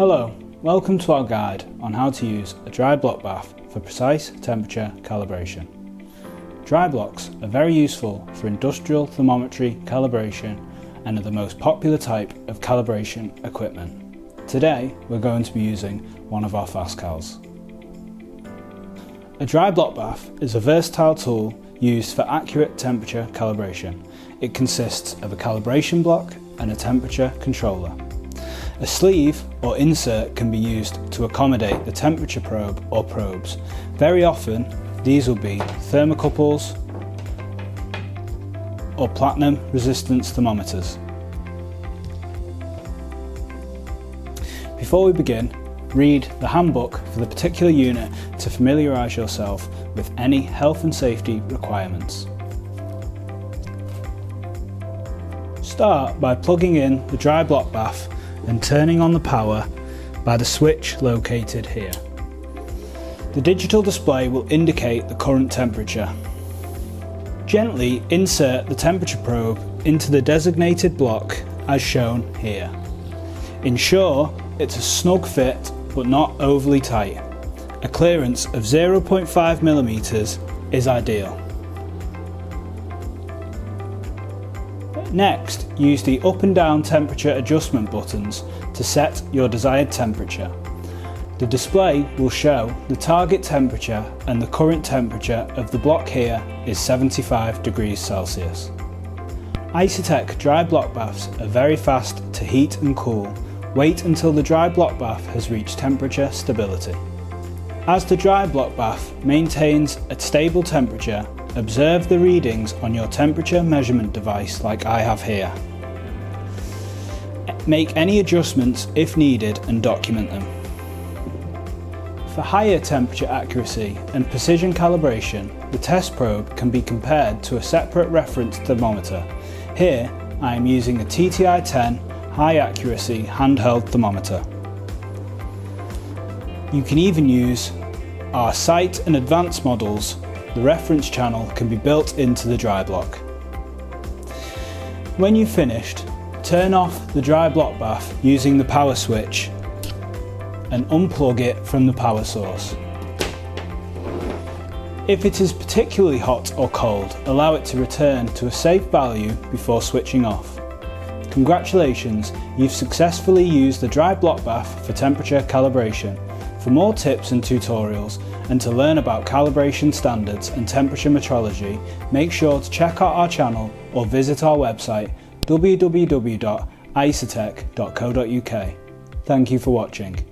Hello, welcome to our guide on how to use a dry block bath for precise temperature calibration. Dry blocks are very useful for industrial thermometry calibration and are the most popular type of calibration equipment. Today we're going to be using one of our fast cals. A dry block bath is a versatile tool used for accurate temperature calibration. It consists of a calibration block and a temperature controller. A sleeve or insert can be used to accommodate the temperature probe or probes. Very often these will be thermocouples or platinum resistance thermometers. Before we begin, read the handbook for the particular unit to familiarise yourself with any health and safety requirements. Start by plugging in the dry block bath and turning on the power by the switch located here. The digital display will indicate the current temperature. Gently insert the temperature probe into the designated block as shown here. Ensure it's a snug fit but not overly tight. A clearance of 0.5mm is ideal. Next, use the up and down temperature adjustment buttons to set your desired temperature. The display will show the target temperature and the current temperature of the block here is 75 degrees Celsius. Isotech dry block baths are very fast to heat and cool. Wait until the dry block bath has reached temperature stability. As the dry block bath maintains a stable temperature, observe the readings on your temperature measurement device like I have here. Make any adjustments if needed and document them. For higher temperature accuracy and precision calibration, the test probe can be compared to a separate reference thermometer. Here I am using a TTI-10 high accuracy handheld thermometer. You can even use our Sight and Advanced models. The reference channel can be built into the dry block. When you've finished, turn off the dry block bath using the power switch and unplug it from the power source. If it is particularly hot or cold, allow it to return to a safe value before switching off. Congratulations, you've successfully used the dry block bath for temperature calibration. For more tips and tutorials and to learn about calibration standards and temperature metrology, make sure to check out our channel or visit our website www.isotech.co.uk. Thank you for watching.